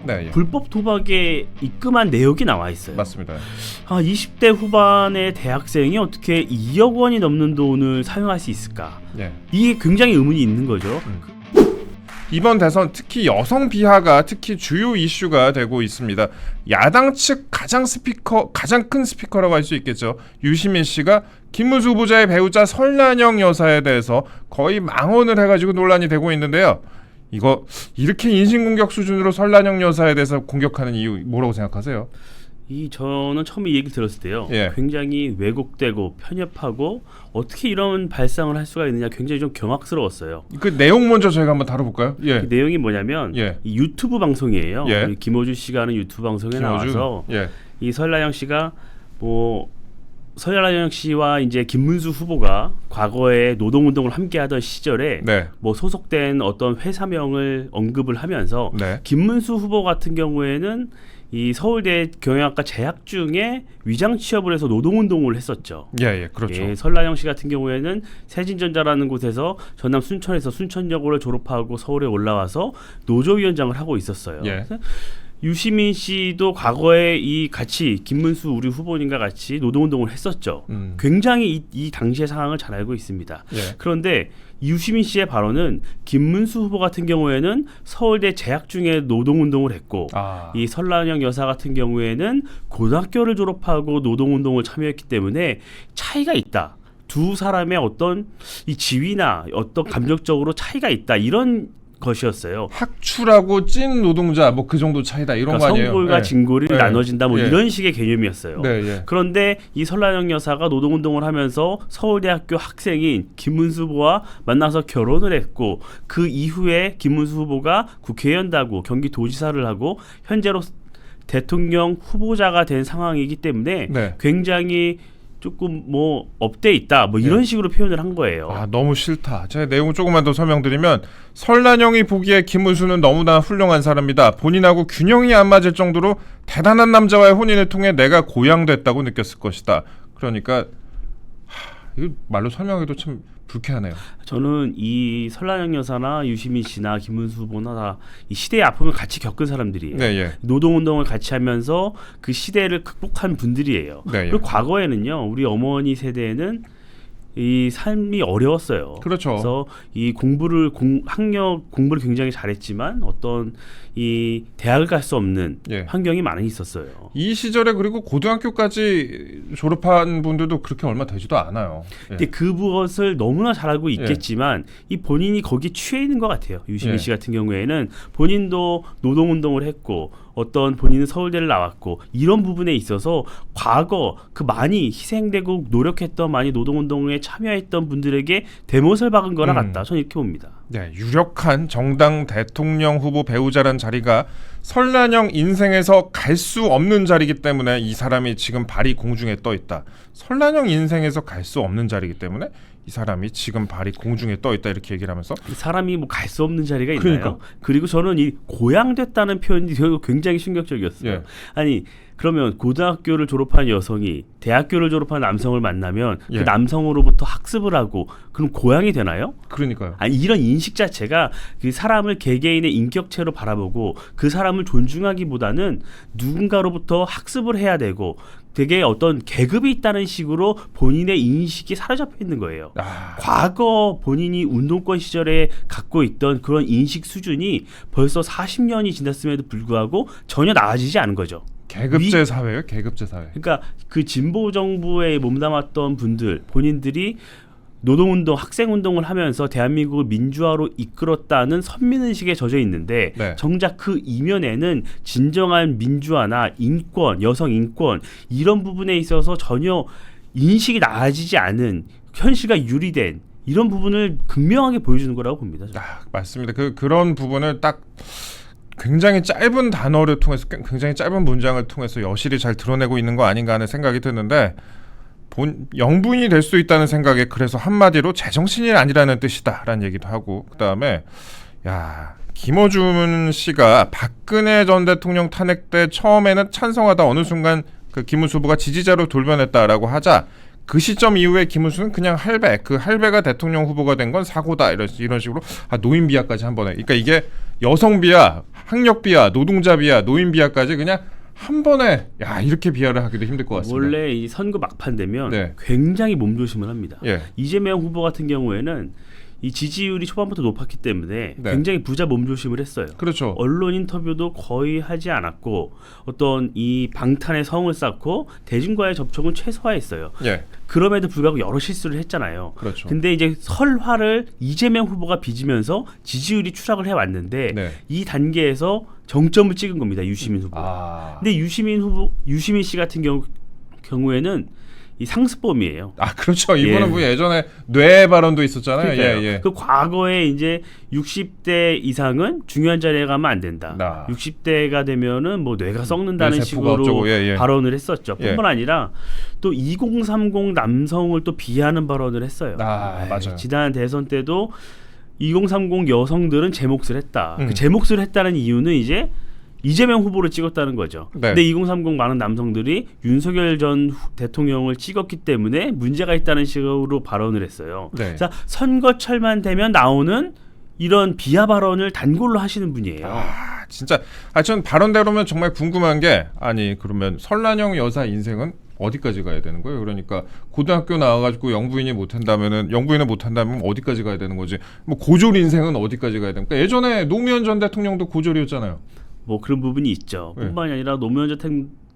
네, 예. 불법 도박에 입금한 내역이 나와 있어요. 맞습니다. 20대 후반의 대학생이 어떻게 2억 원이 넘는 돈을 사용할 수 있을까? 예. 이게 굉장히 의문이 있는 거죠. 이번 대선 특히 여성 비하가 특히 주요 이슈가 되고 있습니다. 야당 측 가장 큰 스피커라고 할 수 있겠죠. 유시민 씨가 김문수 후보자의 배우자 설란영 여사에 대해서 거의 망언을 해가지고 논란이 되고 있는데요. 이거 이렇게 인신공격 수준으로 설란영 여사에 대해서 공격하는 이유 뭐라고 생각하세요? 저는 처음에 이 얘기를 들었을 때요. 예. 굉장히 왜곡되고 편협하고 어떻게 이런 발상을 할 수가 있느냐 굉장히 좀 경악스러웠어요. 그 내용 먼저 저희가 한번 다뤄볼까요? 예. 그 내용이 뭐냐면 예. 이 유튜브 방송이에요. 예. 우리 김어준 씨가 하는 유튜브 방송에 나와서 예. 이 설란영 씨가 설란영 씨와 이제 김문수 후보가 과거에 노동운동을 함께하던 시절에 네. 소속된 어떤 회사명을 언급을 하면서 네. 김문수 후보 같은 경우에는 이 서울대 경영학과 재학 중에 위장 취업을 해서 노동운동을 했었죠. 예, 그렇죠. 설란영 씨 같은 경우에는 세진전자라는 곳에서 전남 순천에서 순천여고를 졸업하고 서울에 올라와서 노조위원장을 하고 있었어요. 예. 유시민 씨도 과거에 같이 김문수 우리 후보님과 같이 노동운동을 했었죠. 굉장히 이 당시의 상황을 잘 알고 있습니다. 예. 그런데 유시민 씨의 발언은 김문수 후보 같은 경우에는 서울대 재학 중에 노동운동을 했고 이 설란영 여사 같은 경우에는 고등학교를 졸업하고 노동운동을 참여했기 때문에 차이가 있다. 두 사람의 어떤 이 지위나 어떤 감정적으로 차이가 있다. 이런 것이었어요. 학출하고 찐 노동자 뭐 그 정도 차이다 이런 거 아니에요? 성골과 진골이 나눠진다 이런 식의 개념이었어요. 네. 그런데 이 설란영 여사가 노동운동을 하면서 서울대학교 학생인 김문수 후보와 만나서 결혼을 했고 그 이후에 김문수 후보가 국회의원도 경기도지사를 하고 현재로 대통령 후보자가 된 상황이기 때문에 굉장히 조금 업돼 있다 이런 식으로 표현을 한 거예요. 너무 싫다. 제가 내용을 조금만 더 설명드리면 설란영이 보기에 김문수는 너무나 훌륭한 사람이다. 본인하고 균형이 안 맞을 정도로 대단한 남자와의 혼인을 통해 내가 고양됐다고 느꼈을 것이다. 그러니까 이거 말로 설명해도 참 불쾌하네요. 저는 이 설란영 여사나 유시민 씨나 김문수 후보나 다 이 시대의 아픔을 같이 겪은 사람들이에요. 노동운동을 같이 하면서 그 시대를 극복한 분들이에요. 그리고 과거에는요, 우리 어머니 세대에는 이 삶이 어려웠어요. 그렇죠. 그래서 이 학력 공부를 굉장히 잘했지만 어떤 이 대학을 갈 수 없는 환경이 많이 있었어요. 이 시절에 그리고 고등학교까지 졸업한 분들도 그렇게 얼마 되지도 않아요. 근데 그것을 너무나 잘 알고 있겠지만 이 본인이 거기 취해 있는 것 같아요. 유시민 씨 같은 경우에는 본인도 노동운동을 했고 어떤 본인은 서울대를 나왔고 이런 부분에 있어서 과거 그 많이 희생되고 노력했던 많이 노동운동에 참여했던 분들에게 대못을 박은 거나 같다. 저는 이렇게 봅니다. 유력한 정당 대통령 후보 배우자란 자리가 설란영 인생에서 갈 수 없는 자리이기 때문에 이 사람이 지금 발이 공중에 떠 있다. 설란영 인생에서 갈 수 없는 자리이기 때문에 이 사람이 지금 발이 공중에 떠 있다 이렇게 얘기를 하면서 사람이 갈 수 없는 자리가 있나요? 그리고 저는 이 고양됐다는 표현이 굉장히 충격적이었어요. 아니 그러면 고등학교를 졸업한 여성이 대학교를 졸업한 남성을 만나면 그 남성으로부터 학습을 하고 그럼 고양이 되나요? 그러니까요. 이런 인식 자체가 그 사람을 개개인의 인격체로 바라보고 그 사람을 존중하기보다는 누군가로부터 학습을 해야 되고 되게 어떤 계급이 있다는 식으로 본인의 인식이 사로잡혀 있는 거예요. 과거 본인이 운동권 시절에 갖고 있던 그런 인식 수준이 벌써 40년이 지났음에도 불구하고 전혀 나아지지 않은 거죠. 계급제 사회예요? 계급제 사회. 그러니까 그 진보 정부에 몸담았던 분들 본인들이 노동운동, 학생운동을 하면서 대한민국을 민주화로 이끌었다는 선민의식에 젖어 있는데 정작 그 이면에는 진정한 민주화나 인권, 여성 인권 이런 부분에 있어서 전혀 인식이 나아지지 않은 현실과 유리된 이런 부분을 극명하게 보여주는 거라고 봅니다. 맞습니다. 그런 부분을 딱 굉장히 짧은 단어를 통해서 굉장히 짧은 문장을 통해서 여실히 잘 드러내고 있는 거 아닌가 하는 생각이 드는데 영분이 될 수 있다는 생각에 그래서 한마디로 제정신이 아니라는 뜻이다라는 얘기도 하고 그다음에 김어준 씨가 박근혜 전 대통령 탄핵 때 처음에는 찬성하다 어느 순간 그 김문수 후보가 지지자로 돌변했다라고 하자 그 시점 이후에 김문수는 그냥 할배, 그 할배가 대통령 후보가 된 건 사고다 이런 식으로 노인 비하까지 한 번에. 그러니까 이게 여성 비하, 학력 비하, 노동자 비하, 노인 비하까지 그냥 한 번에 야 이렇게 비하를 하기도 힘들 것 같습니다. 원래 이 선거 막판 되면 네. 굉장히 몸조심을 합니다. 예. 이재명 후보 같은 경우에는 이 지지율이 초반부터 높았기 때문에 네. 굉장히 부자 몸조심을 했어요. 그렇죠. 언론 인터뷰도 거의 하지 않았고 어떤 이 방탄의 성을 쌓고 대중과의 접촉은 최소화했어요. 예. 그럼에도 불구하고 여러 실수를 했잖아요. 그렇죠. 근데 이제 설화를 이재명 후보가 빚으면서 지지율이 추락을 해왔는데 네. 이 단계에서 정점을 찍은 겁니다. 유시민 후보. 근데 유시민 씨 같은 경우에는 이 상습범이에요. 아 그렇죠. 이분은 예. 뭐 예전에 뇌 발언도 있었잖아요. 그러니까요. 예. 그 과거에 이제 60대 이상은 중요한 자리에 가면 안 된다. 60대가 되면은 뭐 뇌가 썩는다는 뇌세포가 식으로 어쩌고, 예. 발언을 했었죠. 예. 뿐만 아니라 또 2030 남성을 또 비하하는 발언을 했어요. 맞아요. 지난 대선 때도 2030 여성들은 제 몫을 했다. 그 제 몫을 했다는 이유는 이제 이재명 후보를 찍었다는 거죠. 네. 근데 2030 많은 남성들이 윤석열 전 대통령을 찍었기 때문에 문제가 있다는 식으로 발언을 했어요. 네. 자, 선거철만 되면 나오는 이런 비하 발언을 단골로 하시는 분이에요. 진짜 전 발언대로면 정말 궁금한 게 아니 그러면 설란영 여사 인생은 어디까지 가야 되는 거예요? 그러니까 고등학교 나와가지고 영부인을 못한다면 어디까지 가야 되는 거지? 뭐 고졸 인생은 어디까지 가야 됩니까? 예전에 노무현 전 대통령도 고졸이었잖아요. 뭐 그런 부분이 있죠. 네. 뿐만이 아니라 노무현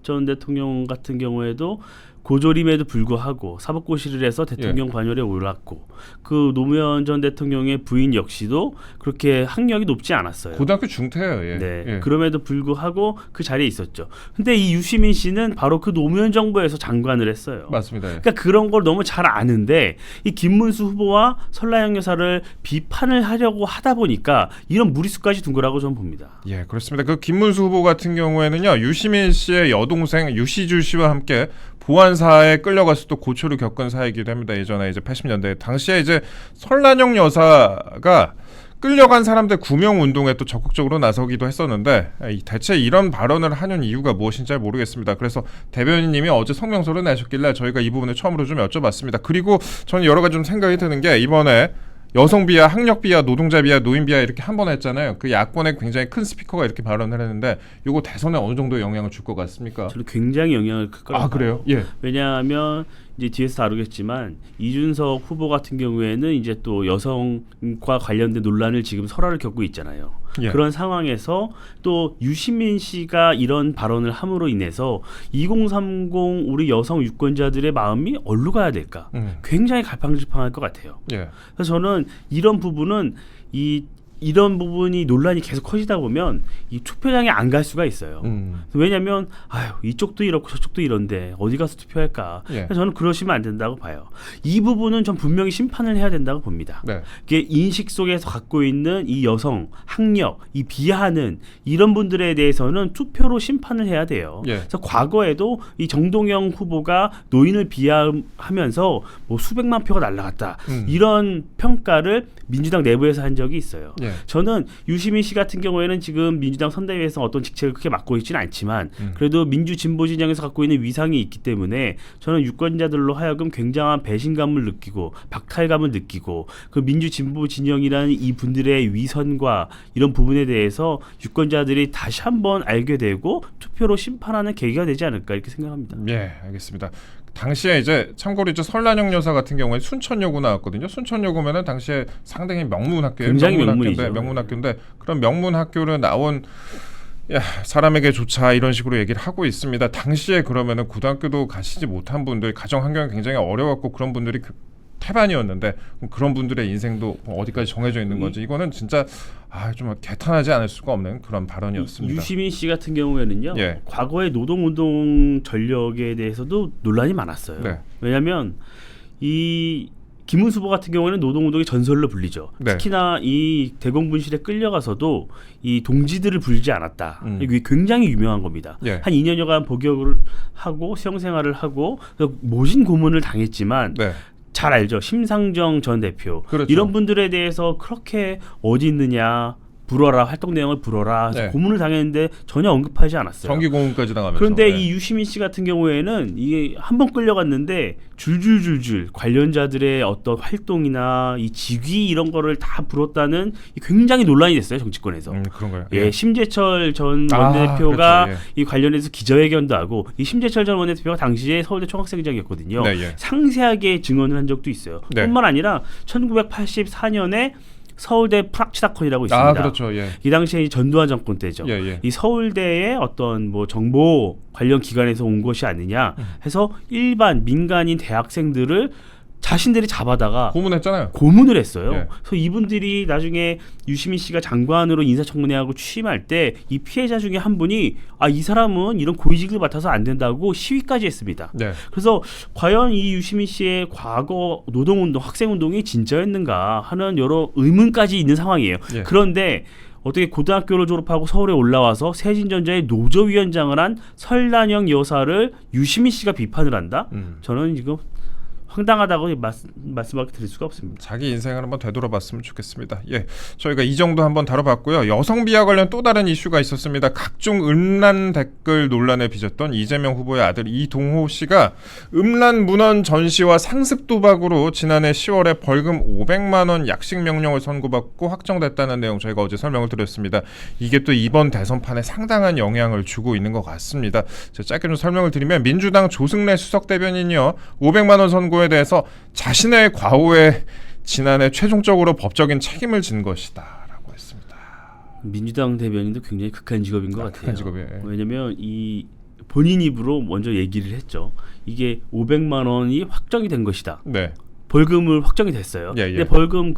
전 대통령 같은 경우에도 고졸임에도 불구하고 사법고시를 해서 대통령 관열에 올랐고 그 노무현 전 대통령의 부인 역시도 그렇게 학력이 높지 않았어요. 고등학교 중퇴예요. 예. 네. 예. 그럼에도 불구하고 그 자리에 있었죠. 근데 이 유시민 씨는 바로 그 노무현 정부에서 장관을 했어요. 맞습니다. 예. 그러니까 그런 걸 너무 잘 아는데 이 김문수 후보와 설라영 여사를 비판을 하려고 하다 보니까 이런 무리수까지 둔 거라고 저는 봅니다. 예, 그렇습니다. 그 김문수 후보 같은 경우에는요, 유시민 씨의 여동생 유시주 씨와 함께 보안사에 끌려가서 또 고초를 겪은 사이기도 합니다. 예전에 이제 80년대 당시에 이제 설란영 여사가 끌려간 사람들 구명 운동에 또 적극적으로 나서기도 했었는데 대체 이런 발언을 하는 이유가 무엇인지 잘 모르겠습니다. 그래서 대변인님이 어제 성명서를 내셨길래 저희가 이 부분을 처음으로 좀 여쭤봤습니다. 그리고 저는 여러 가지 좀 생각이 드는 게 이번에 여성 비하, 학력 비하, 노동자 비하, 노인 비하 이렇게 한 번 했잖아요. 그 야권에 굉장히 큰 스피커가 이렇게 발언을 했는데 이거 대선에 어느 정도 영향을 줄 것 같습니까? 저는 굉장히 영향을 클 거라고 아 그래요? 예. 왜냐하면 이제 뒤에서 다루겠지만 이준석 후보 같은 경우에는 이제 또 여성과 관련된 논란을 지금 설화를 겪고 있잖아요. 예. 그런 상황에서 또 유시민 씨가 이런 발언을 함으로 인해서 2030 우리 여성 유권자들의 마음이 어디로 가야 될까? 굉장히 갈팡질팡할 것 같아요. 예. 그래서 저는 이런 부분은 이런 부분이 논란이 계속 커지다 보면 이 투표장에 안 갈 수가 있어요. 왜냐하면 이쪽도 이렇고 저쪽도 이런데 어디 가서 투표할까? 예. 그래서 저는 그러시면 안 된다고 봐요. 이 부분은 전 분명히 심판을 해야 된다고 봅니다. 네. 이게 인식 속에서 갖고 있는 이 여성, 학력, 이 비하하는 이런 분들에 대해서는 투표로 심판을 해야 돼요. 예. 그래서 과거에도 이 정동영 후보가 노인을 비하하면서 뭐 수백만 표가 날라갔다. 이런 평가를 민주당 내부에서 한 적이 있어요. 예. 저는 유시민 씨 같은 경우에는 지금 민주당 선대위에서 어떤 직책을 크게 맡고 있지는 않지만 그래도 민주 진보 진영에서 갖고 있는 위상이 있기 때문에 저는 유권자들로 하여금 굉장한 배신감을 느끼고 박탈감을 느끼고 그 민주 진보 진영이라는 이 분들의 위선과 이런 부분에 대해서 유권자들이 다시 한번 알게 되고 투표로 심판하는 계기가 되지 않을까 이렇게 생각합니다. 예, 알겠습니다. 당시에 이제 참고로 이제 설란영 여사 같은 경우에 순천여고 나왔거든요. 순천여고면은 당시에 상당히 명문학교예요. 굉장히 명문이죠. 명문학교인데 그런 명문학교를 나온 사람에게조차 이런 식으로 얘기를 하고 있습니다. 당시에 그러면은 고등학교도 가시지 못한 분들, 가정 환경이 굉장히 어려웠고 그런 분들이 태반이었는데 그런 분들의 인생도 어디까지 정해져 있는 건지 이거는 진짜 좀 개탄하지 않을 수가 없는 그런 발언이었습니다. 유시민 씨 같은 경우에는요. 예. 과거의 노동운동 전력에 대해서도 논란이 많았어요. 네. 왜냐하면 이 김문수 후보 같은 경우에는 노동운동의 전설로 불리죠. 네. 특히나 이 대공분실에 끌려가서도 이 동지들을 부르지 않았다. 이게 굉장히 유명한 겁니다. 예. 한 2년여간 복역을 하고 수용생활을 하고 모진 고문을 당했지만 네. 잘 알죠. 심상정 전 대표. 그렇죠. 이런 분들에 대해서 그렇게 어디 있느냐 불어라 활동 내용을 불어라 네. 고문을 당했는데 전혀 언급하지 않았어요. 정기 고문까지 당하면서. 그런데 네. 이 유시민 씨 같은 경우에는 이게 한 번 끌려갔는데 줄줄줄줄 관련자들의 어떤 활동이나 이 직위 이런 거를 다 불었다는 굉장히 논란이 됐어요 정치권에서. 그런가요? 예, 심재철 전 아, 원내대표가 그렇죠, 이 관련해서 기자회견도 하고 이 심재철 전 원내대표가 당시에 서울대 총학생회장이었거든요. 네, 예. 상세하게 증언을 한 적도 있어요. 네. 뿐만 아니라 1984년에 서울대 프락치다콘이라고 있습니다. 아, 그렇죠. 예. 이 당시에 이 전두환 정권 때죠. 예, 예. 이 서울대의 어떤 뭐 정보 관련 기관에서 온 것이 아니냐 해서 일반 민간인 대학생들을 자신들이 잡아다가 고문했잖아요. 고문을 했어요. 예. 그래서 이분들이 나중에 유시민 씨가 장관으로 인사청문회하고 취임할 때 이 피해자 중에 한 분이 이 사람은 이런 고위직을 맡아서 안 된다고 시위까지 했습니다. 네. 그래서 과연 이 유시민 씨의 과거 노동운동, 학생운동이 진짜였는가 하는 여러 의문까지 있는 상황이에요. 예. 그런데 어떻게 고등학교를 졸업하고 서울에 올라와서 세진전자의 노조위원장을 한 설란영 여사를 유시민 씨가 비판을 한다? 저는 지금 황당하다고 말씀밖에 드릴 수가 없습니다. 자기 인생을 한번 되돌아봤으면 좋겠습니다. 예, 저희가 이 정도 한번 다뤄봤고요. 여성 비하 관련 또 다른 이슈가 있었습니다. 각종 음란 댓글 논란에 빚었던 이재명 후보의 아들 이동호 씨가 음란 문헌 전시와 상습 도박으로 지난해 10월에 벌금 500만 원 약식 명령을 선고받고 확정됐다는 내용 저희가 어제 설명을 드렸습니다. 이게 또 이번 대선판에 상당한 영향을 주고 있는 것 같습니다. 제가 짧게 좀 설명을 드리면 민주당 조승래 수석 대변인이요 500만 원 선고에 대해서 자신의 과오에 지난해 최종적으로 법적인 책임을 진 것이다라고 했습니다. 민주당 대변인도 굉장히 극한 직업인 것 같아요. 극한 직업이에요. 왜냐하면 이 본인 입으로 먼저 얘기를 했죠. 이게 500만 원이 확정이 된 것이다. 네. 벌금을 확정이 됐어요. 예, 예. 근데 벌금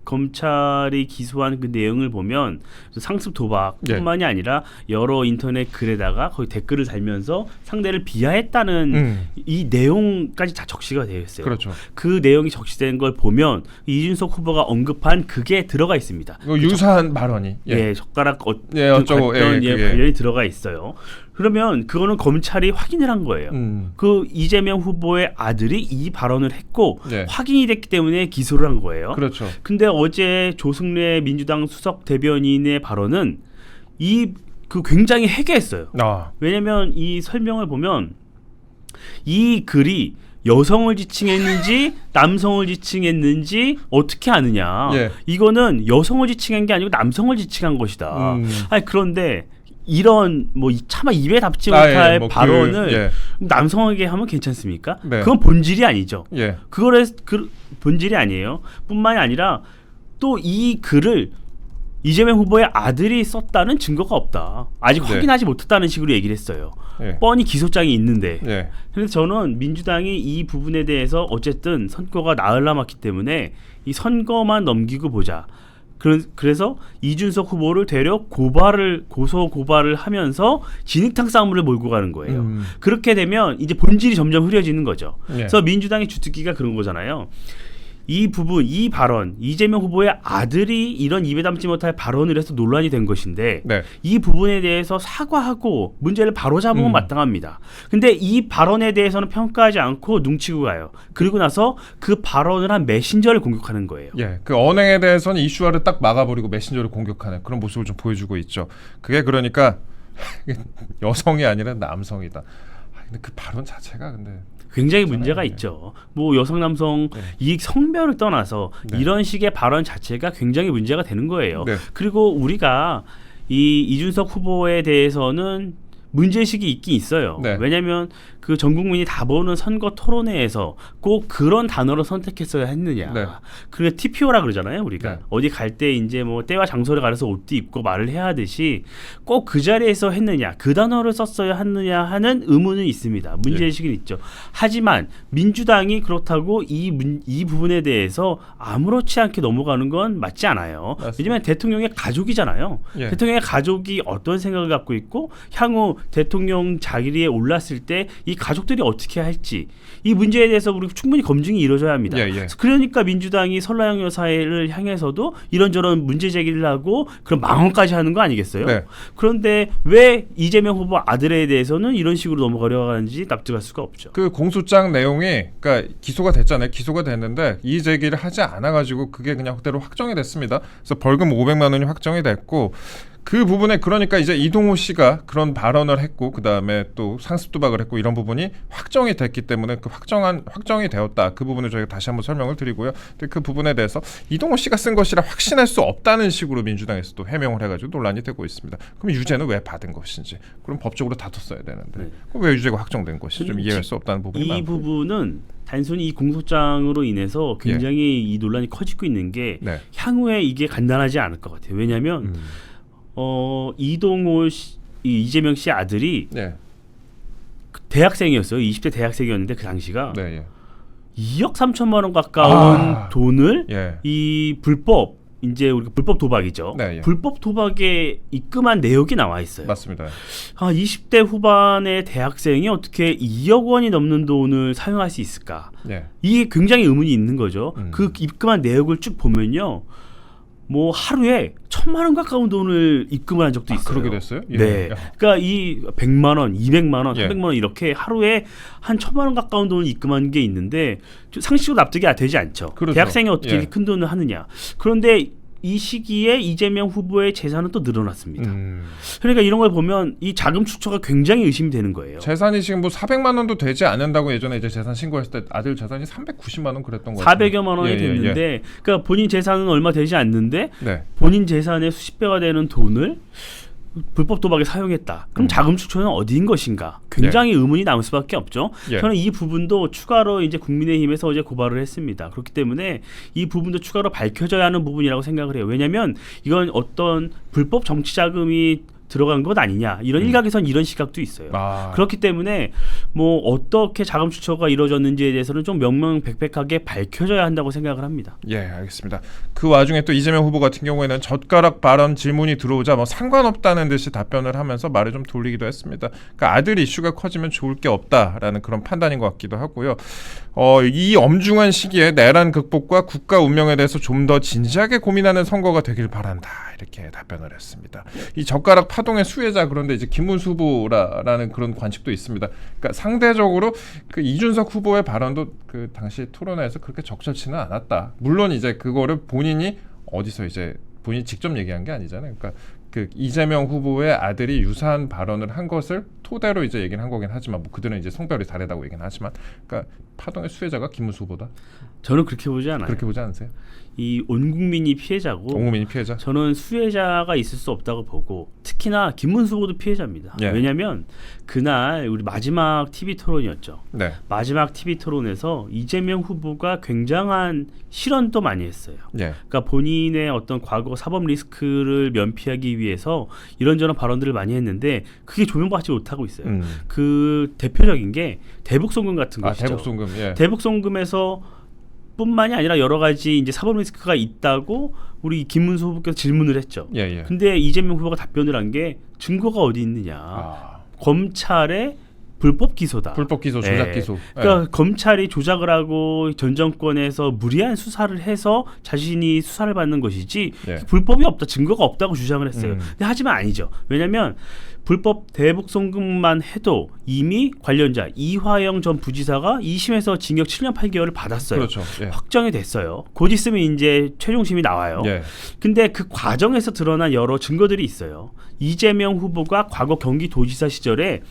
검찰이 기소한 그 내용을 보면 상습 도박뿐만이 아니라 여러 인터넷 글에다가 거의 댓글을 달면서 상대를 비하했다는 이 내용까지 다 적시가 되어 있어요. 그렇죠. 그 내용이 적시된 걸 보면 이준석 후보가 언급한 그게 들어가 있습니다. 유사한 발언이 젓가락 어쩌고 관련이 들어가 있어요. 그러면 그거는 검찰이 확인을 한 거예요. 그 이재명 후보의 아들이 이 발언을 했고 확인이 됐기 때문에 기소를 한 거예요. 그렇죠. 근데 어제 조승래 민주당 수석 대변인의 발언은 굉장히 해괴했어요. 왜냐하면 이 설명을 보면 이 글이 여성을 지칭했는지 남성을 지칭했는지 어떻게 아느냐. 이거는 여성을 지칭한 게 아니고 남성을 지칭한 것이다. 그런데 이런 차마 입에 담지 못할 발언을 남성에게 하면 괜찮습니까? 그건 본질이 아니죠. 본질이 아니에요. 뿐만이 아니라 또 이 글을 이재명 후보의 아들이 썼다는 증거가 없다. 아직 확인하지 못했다는 식으로 얘기를 했어요. 뻔히 기소장이 있는데. 그래서 저는 민주당이 이 부분에 대해서 어쨌든 선거가 나흘 남았기 때문에 이 선거만 넘기고 보자. 그래서 이준석 후보를 되려 고소 고발을 하면서 진흙탕 싸움을 몰고 가는 거예요. 그렇게 되면 이제 본질이 점점 흐려지는 거죠. 그래서 민주당의 주특기가 그런 거잖아요. 이 발언, 이재명 후보의 아들이 이런 입에 담지 못할 발언을 해서 논란이 된 것인데 이 부분에 대해서 사과하고 문제를 바로잡으면 마땅합니다. 근데 이 발언에 대해서는 평가하지 않고 눈치고 가요. 그리고 나서 그 발언을 한 메신저를 공격하는 거예요. 그 언행에 대해서는 이슈화를 딱 막아버리고 메신저를 공격하는 그런 모습을 좀 보여주고 있죠. 그게 그러니까 여성이 아니라 남성이다. 근데 그 발언 자체가 근데 굉장히 문제가 있죠. 여성 남성 이 성별을 떠나서 이런 식의 발언 자체가 굉장히 문제가 되는 거예요. 그리고 우리가 이 이준석 후보에 대해서는 문제의식이 있긴 있어요. 왜냐하면 그 전 국민이 다 보는 선거 토론회에서 꼭 그런 단어를 선택했어야 했느냐. 그게 TPO라 그러잖아요. 우리가 어디 갈 때 이제 때와 장소를 가려서 옷도 입고 말을 해야 하듯이 꼭 그 자리에서 했느냐, 그 단어를 썼어야 했느냐 하는 의문은 있습니다. 문제의식은 있죠. 하지만 민주당이 그렇다고 이 부분에 대해서 아무렇지 않게 넘어가는 건 맞지 않아요. 왜냐하면 대통령의 가족이잖아요. 대통령의 가족이 어떤 생각을 갖고 있고 향후 대통령 자리에 올랐을 때 이 가족들이 어떻게 할지 이 문제에 대해서 우리 충분히 검증이 이루어져야 합니다. 그러니까 민주당이 설라영 여사를 향해서도 이런저런 문제 제기를 하고 그런 망언까지 하는 거 아니겠어요? 네. 그런데 왜 이재명 후보 아들에 대해서는 이런 식으로 넘어가려고 하는지 납득할 수가 없죠. 그 공소장 내용이 그러니까 기소가 됐잖아요. 기소가 됐는데 이의 제기를 하지 않아 가지고 그게 그냥 그대로 확정이 됐습니다. 그래서 벌금 500만 원이 확정이 됐고 그 부분에 그러니까 이제 이동호 씨가 그런 발언을 했고 그 다음에 또 상습도박을 했고 이런 부분이 확정이 됐기 때문에 그 확정이 되었다. 그 부분을 저희가 다시 한번 설명을 드리고요. 근데 그 부분에 대해서 이동호 씨가 쓴 것이라 확신할 수 없다는 식으로 민주당에서도 해명을 해가지고 논란이 되고 있습니다. 그럼 유죄는 왜 받은 것인지 그럼 법적으로 다퉜어야 되는데 그럼 왜 유죄가 확정된 것인지 좀 이해할 수 없다는 부분이 많고. 이 부분은 단순히 이 공소장으로 인해서 굉장히 이 논란이 커지고 있는 게 향후에 이게 간단하지 않을 것 같아요. 왜냐하면 이동호 씨, 이재명 씨 아들이 대학생이었어요. 20대 대학생이었는데 그 당시가 2억 3천만 원 가까운 돈을 이 불법 이제 우리가 불법 도박이죠. 불법 도박에 입금한 내역이 나와 있어요. 맞습니다. 20대 후반의 대학생이 어떻게 2억 원이 넘는 돈을 사용할 수 있을까? 이게 굉장히 의문이 있는 거죠. 그 입금한 내역을 쭉 보면요. 뭐 하루에 1,000만 원 가까운 돈을 입금을 한 적도 있어요. 그러게 됐어요? 네. 그러니까 이 100만 원, 200만 원, 300만 원 이렇게 하루에 한 1,000만 원 가까운 돈을 입금한 게 있는데 상식으로 납득이 되지 않죠. 대학생이 어떻게 이렇게 큰 돈을 하느냐. 그런데 이 시기에 이재명 후보의 재산은 또 늘어났습니다. 그러니까 이런 걸 보면 이 자금 축처가 굉장히 의심이 되는 거예요. 재산이 지금 뭐 400만 원도 되지 않는다고 예전에 이제 재산 신고했을 때 아들 재산이 390만 원 그랬던 거 같아요. 400여만 원이 됐는데 그러니까 본인 재산은 얼마 되지 않는데 본인 재산의 수십 배가 되는 돈을 불법 도박에 사용했다. 그럼 자금 축처는 어디인 것인가? 굉장히 의문이 남을 수밖에 없죠. 저는 이 부분도 추가로 이제 국민의힘에서 어제 고발을 했습니다. 그렇기 때문에 이 부분도 추가로 밝혀져야 하는 부분이라고 생각을 해요. 왜냐하면 이건 어떤 불법 정치 자금이 들어간 것 아니냐 이런 일각에선 이런 시각도 있어요. 그렇기 때문에 뭐 어떻게 자금 추처가 이루어졌는지에 대해서는 좀 명명백백하게 밝혀져야 한다고 생각을 합니다. 알겠습니다. 그 와중에 또 이재명 후보 같은 경우에는 젓가락 발언 질문이 들어오자 뭐 상관없다는 듯이 답변을 하면서 말을 좀 돌리기도 했습니다. 그러니까 아들 이슈가 커지면 좋을 게 없다라는 그런 판단인 것 같기도 하고요. 이 엄중한 시기에 내란 극복과 국가 운명에 대해서 좀 더 진지하게 고민하는 선거가 되길 바란다 이렇게 답변을 했습니다. 이 젓가락 파동의 수혜자 그런데 이제 김문수 후보라는 그런 관측도 있습니다. 그러니까 상대적으로 그 이준석 후보의 발언도 그 당시 토론회에서 그렇게 적절치는 않았다. 물론 이제 그거를 본인이 어디서 이제 본인이 직접 얘기한 게 아니잖아요. 그러니까 그 이재명 후보의 아들이 유사한 발언을 한 것을 토대로 이제 얘기를 한 거긴 하지만 뭐 그들은 이제 성별이 다르다고 얘기는 하지만 그러니까 파동의 수혜자가 김문수 후보다. 저는 그렇게 보지 않아요. 그렇게 보지 않으세요? 이 온 국민이 피해자고 온 국민이 피해자? 저는 수혜자가 있을 수 없다고 보고 특히나 김문수 후보도 피해자입니다. 왜냐하면 그날 우리 마지막 TV 토론이었죠. 마지막 TV 토론에서 이재명 후보가 굉장한 실언도 많이 했어요. 그러니까 본인의 어떤 과거 사법 리스크를 면피하기 위해서 이런저런 발언들을 많이 했는데 그게 조명받지 못하고 있어요. 그 대표적인 게 대북송금 같은 것이죠. 대북송금. 대북송금에서 뿐만이 아니라 여러 가지 이제 사법 리스크가 있다고 우리 김문수 후보께서 질문을 했죠. 근데 이재명 후보가 답변을 한 게 증거가 어디 있느냐. 검찰의 불법 기소다. 불법 기소, 조작 기소. 그러니까 검찰이 조작을 하고 전 정권에서 무리한 수사를 해서 자신이 수사를 받는 것이지 불법이 없다, 증거가 없다고 주장을 했어요. 근데 하지만 아니죠. 왜냐하면 불법 대북송금만 해도 이미 관련자 이화영 전 부지사가 2심에서 징역 7년 8개월을 받았어요. 확정이 됐어요. 곧 있으면 이제 최종심이 나와요. 근데 그 과정에서 드러난 여러 증거들이 있어요. 이재명 후보가 과거 경기도지사 시절에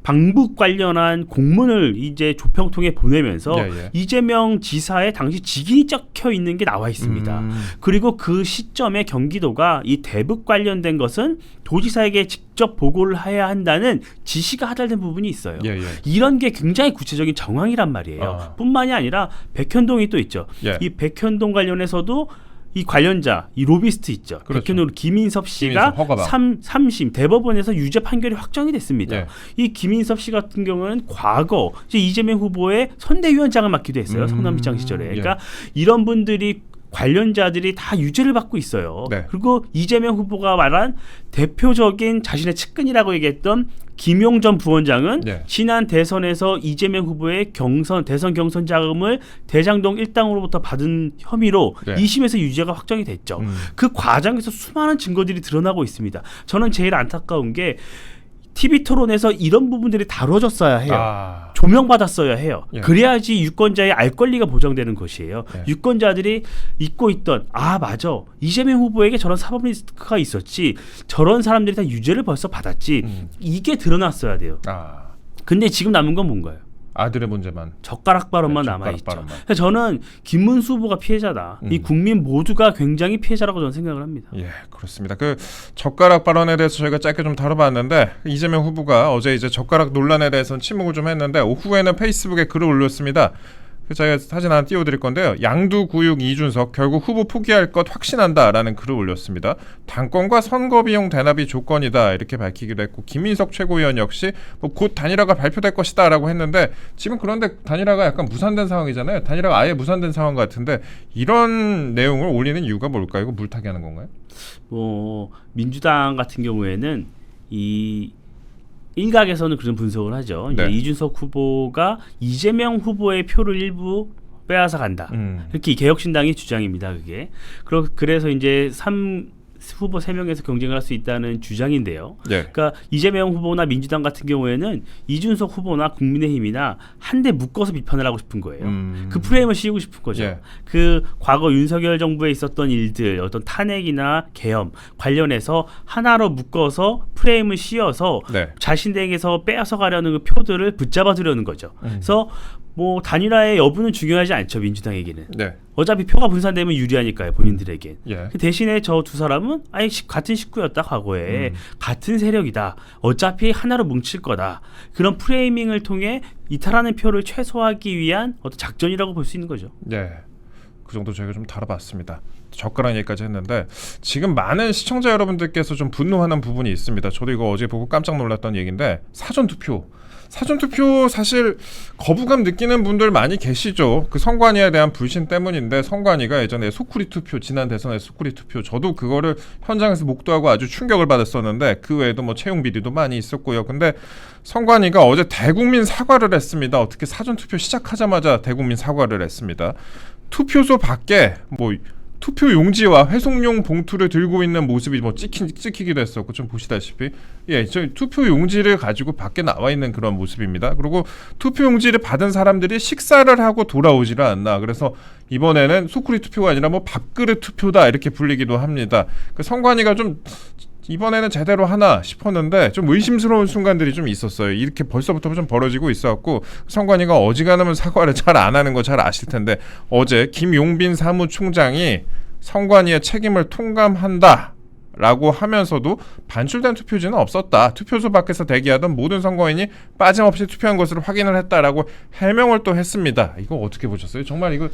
방북 관련한 공문을 이제 조평통에 보내면서 이재명 지사의 당시 직인이 적혀 있는 게 나와 있습니다. 그리고 그 시점에 경기도가 이 대북 관련된 것은 도지사에게 직접 보고를 해야 한다는 지시가 하달된 부분이 있어요. 이런 게 굉장히 구체적인 정황이란 말이에요. 뿐만이 아니라 백현동이 또 있죠. 이 백현동 관련해서도 이 관련자, 이 로비스트 있죠. 백현동 김인섭 씨가 3심 대법원에서 유죄 판결이 확정이 됐습니다. 이 김인섭 씨 같은 경우는 과거 이제 이재명 후보의 선대위원장을 맡기도 했어요. 성남시장 시절에. 그러니까 이런 분들이 관련자들이 다 유죄를 받고 있어요. 네. 그리고 이재명 후보가 말한 대표적인 자신의 측근이라고 얘기했던 김용 전 부원장은 네. 지난 대선에서 이재명 후보의 대선 경선 자금을 대장동 일당으로부터 받은 혐의로 네. 2심에서 유죄가 확정이 됐죠. 그 과정에서 수많은 증거들이 드러나고 있습니다. 저는 제일 안타까운 게 TV 토론에서 이런 부분들이 다뤄졌어야 해요. 조명받았어야 해요. 예. 그래야지 유권자의 알 권리가 보장되는 것이에요. 예. 유권자들이 잊고 있던 맞아. 이재명 후보에게 저런 사법 리스크가 있었지. 저런 사람들이 다 유죄를 벌써 받았지. 이게 드러났어야 돼요. 근데 지금 남은 건 뭔가요? 아들의 문제만. 젓가락 발언만 남아있죠. 저는 김문수 후보가 피해자다. 이 국민 모두가 굉장히 피해자라고 저는 생각을 합니다. 예, 그렇습니다. 그 젓가락 발언에 대해서 저희가 짧게 좀 다뤄봤는데 이재명 후보가 어제 이제 젓가락 논란에 대해서는 침묵을 좀 했는데 오후에는 페이스북에 글을 올렸습니다. 제가 사진 하나 띄워드릴 건데요. 양두구육 이준석 결국 후보 포기할 것 확신한다라는 글을 올렸습니다. 당권과 선거비용 대납이 조건이다 이렇게 밝히기도 했고 김인석 최고위원 역시 곧 단일화가 발표될 것이다라고 했는데 지금 그런데 단일화가 약간 무산된 상황이잖아요. 단일화가 아예 무산된 상황 같은데 이런 내용을 올리는 이유가 뭘까요? 이거 물타기 하는 건가요? 민주당 같은 경우에는 이 일각에서는 그런 분석을 하죠. 네. 이준석 후보가 이재명 후보의 표를 일부 빼앗아 간다. 이렇게 개혁신당의 주장입니다. 그게. 그래서 이제 후보 3명에서 경쟁을 할 수 있다는 주장인데요. 네. 그러니까 이재명 후보나 민주당 같은 경우에는 이준석 후보나 국민의힘이나 한데 묶어서 비판을 하고 싶은 거예요. 그 프레임을 씌우고 싶은 거죠. 예. 그 과거 윤석열 정부에 있었던 일들, 어떤 탄핵이나 계엄 관련해서 하나로 묶어서 프레임을 씌워서 네. 자신들에게서 빼앗아 가려는 그 표들을 붙잡아 두려는 거죠. 그래서 단일화의 여부는 중요하지 않죠. 민주당에게는. 네. 어차피 표가 분산되면 유리하니까요. 본인들에게. 예. 대신에 저 두 사람은 같은 식구였다. 과거에. 같은 세력이다. 어차피 하나로 뭉칠 거다. 그런 프레이밍을 통해 이탈하는 표를 최소화하기 위한 어떤 작전이라고 볼 수 있는 거죠. 네. 그 정도 저희가 좀 다뤄봤습니다. 젓가락 얘기까지 했는데 지금 많은 시청자 여러분들께서 좀 분노하는 부분이 있습니다. 저도 이거 어제 보고 깜짝 놀랐던 얘기인데 사전투표 사실 거부감 느끼는 분들 많이 계시죠. 그 선관위에 대한 불신 때문인데 선관위가 예전에 소쿠리 투표 지난 대선의 소쿠리 투표 저도 그거를 현장에서 목도하고 아주 충격을 받았었는데 그 외에도 뭐 채용 비리도 많이 있었고요. 근데 선관위가 어제 대국민 사과를 했습니다. 어떻게 사전투표 시작하자마자 대국민 사과를 했습니다. 투표소 밖에 투표 용지와 회송용 봉투를 들고 있는 모습이 찍히기도 했었고 좀 보시다시피 저희 투표 용지를 가지고 밖에 나와 있는 그런 모습입니다. 그리고 투표 용지를 받은 사람들이 식사를 하고 돌아오지를 않나. 그래서 이번에는 소쿠리 투표가 아니라 밥그릇 투표다 이렇게 불리기도 합니다. 그 선관위가 좀 이번에는 제대로 하나 싶었는데 좀 의심스러운 순간들이 좀 있었어요. 이렇게 벌써부터 좀 벌어지고 있었고 선관위가 어지간하면 사과를 잘 안 하는 거 잘 아실 텐데 어제 김용빈 사무총장이 선관위의 책임을 통감한다 라고 하면서도 반출된 투표지는 없었다. 투표소 밖에서 대기하던 모든 선거인이 빠짐없이 투표한 것으로 확인을 했다라고 해명을 또 했습니다. 이거 어떻게 보셨어요? 정말 이거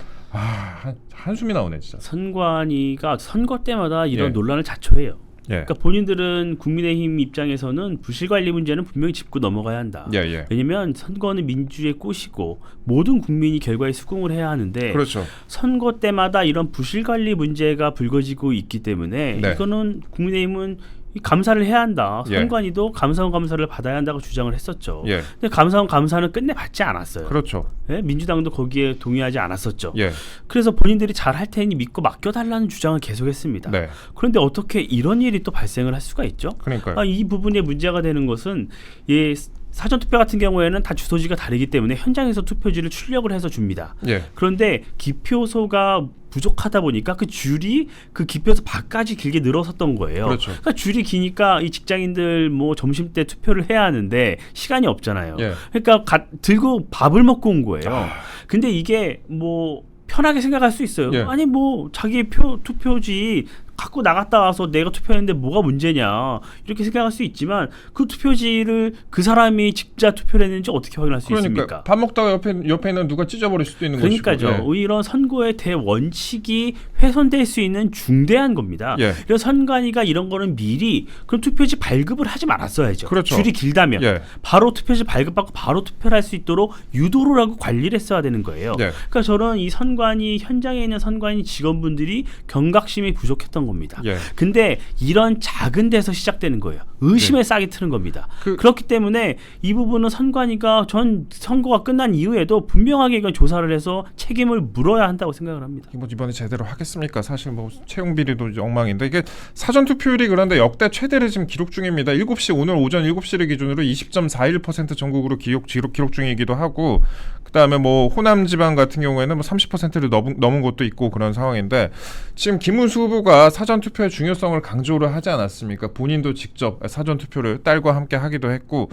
한숨이 나오네 진짜. 선관위가 선거 때마다 이런 논란을 자초해요. 예. 그러니까 본인들은 국민의힘 입장에서는 부실관리 문제는 분명히 짚고 넘어가야 한다. 왜냐하면 선거는 민주의 꽃이고 모든 국민이 결과에 수긍을 해야 하는데 그렇죠. 선거 때마다 이런 부실관리 문제가 불거지고 있기 때문에 이거는 국민의힘은 감사를 해야 한다. 선관위도 감사원 감사를 받아야 한다고 주장을 했었죠. 근데 감사원 감사는 끝내 받지 않았어요. 그렇죠. 민주당도 거기에 동의하지 않았었죠. 예. 그래서 본인들이 잘 할 테니 믿고 맡겨달라는 주장을 계속했습니다. 네. 그런데 어떻게 이런 일이 또 발생을 할 수가 있죠? 그러니까요. 이 부분에 문제가 되는 것은 사전투표 같은 경우에는 다 주소지가 다르기 때문에 현장에서 투표지를 출력을 해서 줍니다. 그런데 기표소가 부족하다 보니까 그 줄이 그 기표소 밖까지 길게 늘어섰던 거예요. 그렇죠. 그러니까 줄이 기니까 이 직장인들 점심 때 투표를 해야 하는데 시간이 없잖아요. 그러니까 들고 밥을 먹고 온 거예요. 근데 이게 편하게 생각할 수 있어요. 아니 자기 투표지 갖고 나갔다 와서 내가 투표했는데 뭐가 문제냐 이렇게 생각할 수 있지만 그 투표지를 그 사람이 직접 투표를 했는지 어떻게 확인할 수 있습니까? 밥 먹다가 옆에 있는 누가 찢어버릴 수도 있는 것이고. 그러니까요. 오히려 선거의 대원칙이 훼손될 수 있는 중대한 겁니다. 그래서 선관위가 이런 거는 미리 그럼 투표지 발급을 하지 말았어야죠. 그렇죠. 줄이 길다면 바로 투표지 발급받고 바로 투표를 할 수 있도록 유도를 하고 관리를 했어야 되는 거예요. 그러니까 저는 이 선관위 현장에 있는 선관위 직원분들이 경각심이 부족했던 겁니다. 근데 이런 작은 데서 시작되는 거예요. 의심의 싹이 트는 겁니다. 그렇기 때문에 이 부분은 선관위가 전 선거가 끝난 이후에도 분명하게 이건 조사를 해서 책임을 물어야 한다고 생각을 합니다. 뭐 이번에 제대로 하겠습니까? 사실 뭐 채용 비리도 엉망인데 이게 사전 투표율이 그런데 역대 최대를 지금 기록 중입니다. 7시 오늘 오전 7시를 기준으로 20.41% 전국으로 기록 중이기도 하고 그다음에 뭐 호남 지방 같은 경우에는 뭐 30%를 넘은 곳도 있고 그런 상황인데 지금 김문수 후보가 사전 투표의 중요성을 강조를 하지 않았습니까? 본인도 직접 사전 투표를 딸과 함께 하기도 했고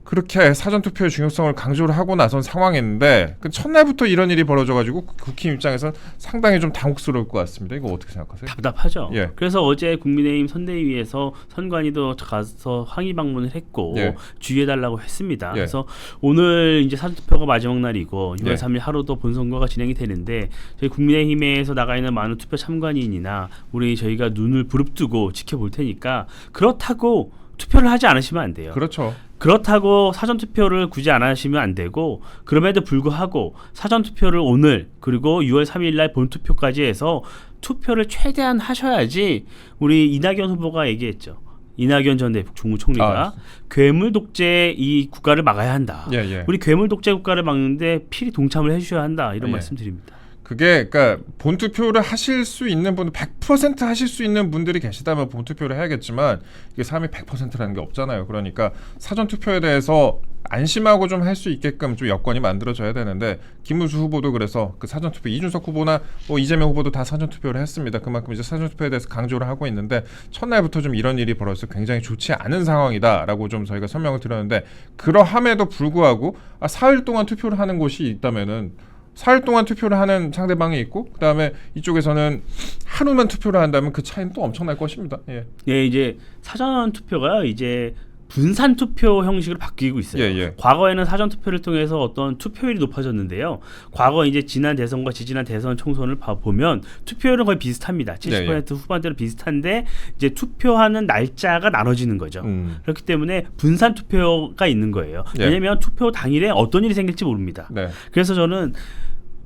그렇게 사전투표의 중요성을 강조를 하고 나선 상황인데 첫날부터 이런 일이 벌어져가지고 국힘 입장에서는 상당히 좀 당혹스러울 것 같습니다. 이거 어떻게 생각하세요? 답답하죠. 그래서 어제 국민의힘 선대위에서 선관위도 가서 항의 방문을 했고 주의해달라고 했습니다. 그래서 오늘 이제 사전투표가 마지막 날이고 6월 3일 하루 더 본선거가 진행이 되는데 저희 국민의힘에서 나가 있는 많은 투표 참관인이나 저희가 눈을 부릅뜨고 지켜볼 테니까 그렇다고 투표를 하지 않으시면 안 돼요. 그렇죠. 그렇다고 사전투표를 굳이 안 하시면 안 되고 그럼에도 불구하고 사전투표를 오늘 그리고 6월 3일 날 본투표까지 해서 투표를 최대한 하셔야지 우리 이낙연 후보가 얘기했죠. 이낙연 전 국무총리가 괴물 독재 이 국가를 막아야 한다. 우리 괴물 독재 국가를 막는데 필히 동참을 해주셔야 한다. 이런 말씀드립니다. 그게 그러니까 본투표를 하실 수 있는 분 100% 하실 수 있는 분들이 계시다면 본투표를 해야겠지만 이게 사람이 100%라는 게 없잖아요. 그러니까 사전투표에 대해서 안심하고 좀 할 수 있게끔 좀 여건이 만들어져야 되는데 김문수 후보도 그래서 그 사전투표 이준석 후보나 뭐 이재명 후보도 다 사전투표를 했습니다. 그만큼 이제 사전투표에 대해서 강조를 하고 있는데 첫날부터 좀 이런 일이 벌어서 굉장히 좋지 않은 상황이다라고 좀 저희가 설명을 드렸는데 그러함에도 불구하고 사흘 동안 투표를 하는 곳이 있다면은 사흘 동안 투표를 하는 상대방이 있고 그다음에 이쪽에서는 하루만 투표를 한다면 그 차이는 또 엄청날 것입니다. 이제 사전 투표가 이제 분산 투표 형식으로 바뀌고 있어요. 과거에는 사전 투표를 통해서 어떤 투표율이 높아졌는데요. 과거 이제 지난 대선과 지지난 대선 총선을 보면 투표율은 거의 비슷합니다. 70% 후반대로 비슷한데 이제 투표하는 날짜가 나눠지는 거죠. 그렇기 때문에 분산 투표가 있는 거예요. 왜냐하면 투표 당일에 어떤 일이 생길지 모릅니다. 그래서 저는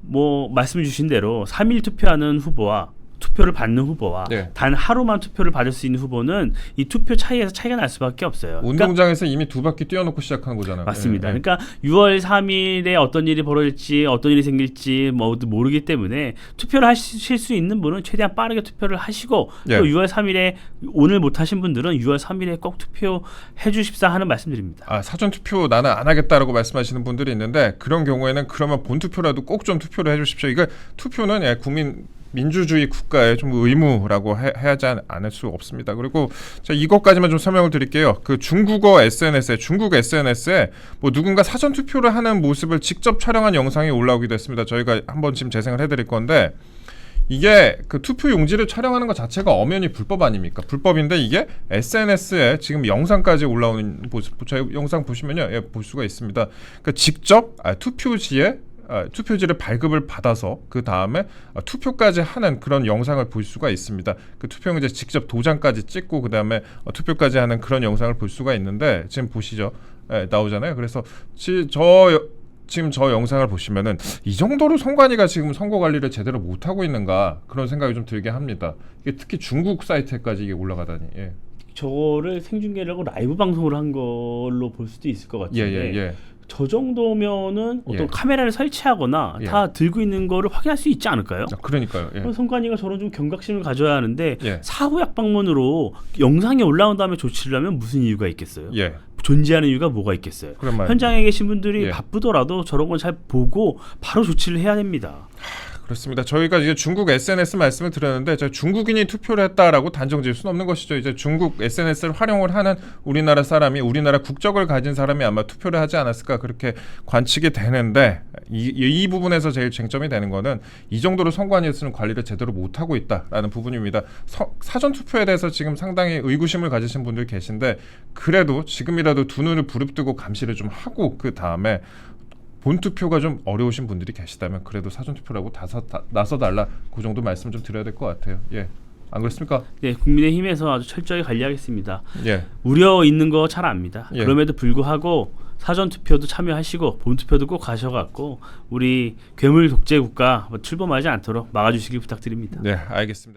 뭐 말씀 주신 대로 3일 투표하는 후보와 투표를 받는 후보와 단 하루만 투표를 받을 수 있는 후보는 이 투표 차이에서 차이가 날 수밖에 없어요. 운동장에서 그러니까, 이미 두 바퀴 뛰어놓고 시작하는 거잖아요. 맞습니다. 그러니까 6월 3일에 어떤 일이 벌어질지 어떤 일이 생길지 모르기 때문에 투표를 하실 수 있는 분은 최대한 빠르게 투표를 하시고 또 6월 3일에 오늘 못하신 분들은 6월 3일에 꼭 투표해 주십사 하는 말씀드립니다. 사전투표 나는 안 하겠다라고 말씀하시는 분들이 있는데 그런 경우에는 그러면 본투표라도 꼭 좀 투표를 해 주십시오. 이거 투표는 국민 민주주의 국가의 좀 의무라고 해야지 않을 수 없습니다. 그리고 자, 이것까지만 좀 설명을 드릴게요. 그 중국 SNS에 뭐 누군가 사전 투표를 하는 모습을 직접 촬영한 영상이 올라오기도 했습니다. 저희가 한번 지금 재생을 해드릴 건데 이게 그 투표 용지를 촬영하는 것 자체가 엄연히 불법 아닙니까? 불법인데 이게 SNS에 지금 영상까지 올라오는 모습, 저희 영상 보시면요, 볼 수가 있습니다. 그러니까 직접 투표지를 발급을 받아서 그 다음에 투표까지 하는 그런 영상을 볼 수가 있습니다. 그 투표용지 직접 도장까지 찍고 그 다음에 투표까지 하는 그런 영상을 볼 수가 있는데 지금 보시죠, 나오잖아요. 그래서 지금 저 영상을 보시면은 이 정도로 선관위가 지금 선거 관리를 제대로 못 하고 있는가 그런 생각이 좀 들게 합니다. 이게 특히 중국 사이트까지 이게 올라가다니. 저거를 생중계라고 라이브 방송을 한 걸로 볼 수도 있을 것 같은데. 저 정도면은 어떤 카메라를 설치하거나 다 들고 있는 거를 확인할 수 있지 않을까요? 그러니까요. 선관위가 저런 좀 경각심을 가져야 하는데 사후약 방문으로 영상이 올라온 다음에 조치를 하면 무슨 이유가 있겠어요? 존재하는 이유가 뭐가 있겠어요? 현장에 계신 분들이 바쁘더라도 저런 건 잘 보고 바로 조치를 해야 됩니다. 그렇습니다. 저희가 이제 중국 SNS 말씀을 드렸는데 중국인이 투표를 했다라고 단정 지을 수는 없는 것이죠. 이제 중국 SNS를 활용을 하는 우리나라 사람이 우리나라 국적을 가진 사람이 아마 투표를 하지 않았을까 그렇게 관측이 되는데 이 부분에서 제일 쟁점이 되는 거는 이 정도로 선관위에서는 관리를 제대로 못하고 있다라는 부분입니다. 사전 투표에 대해서 지금 상당히 의구심을 가지신 분들 계신데 그래도 지금이라도 두 눈을 부릅뜨고 감시를 좀 하고 그 다음에 본투표가 좀 어려우신 분들이 계시다면 그래도 사전투표라고 나서달라 그 정도 말씀 좀 드려야 될 것 같아요. 예, 안 그렇습니까? 네, 국민의힘에서 아주 철저히 관리하겠습니다. 예. 우려 있는 거 잘 압니다. 예. 그럼에도 불구하고 사전투표도 참여하시고 본투표도 꼭 가셔갖고 우리 괴물 독재 국가 출범하지 않도록 막아주시길 부탁드립니다. 네, 알겠습니다.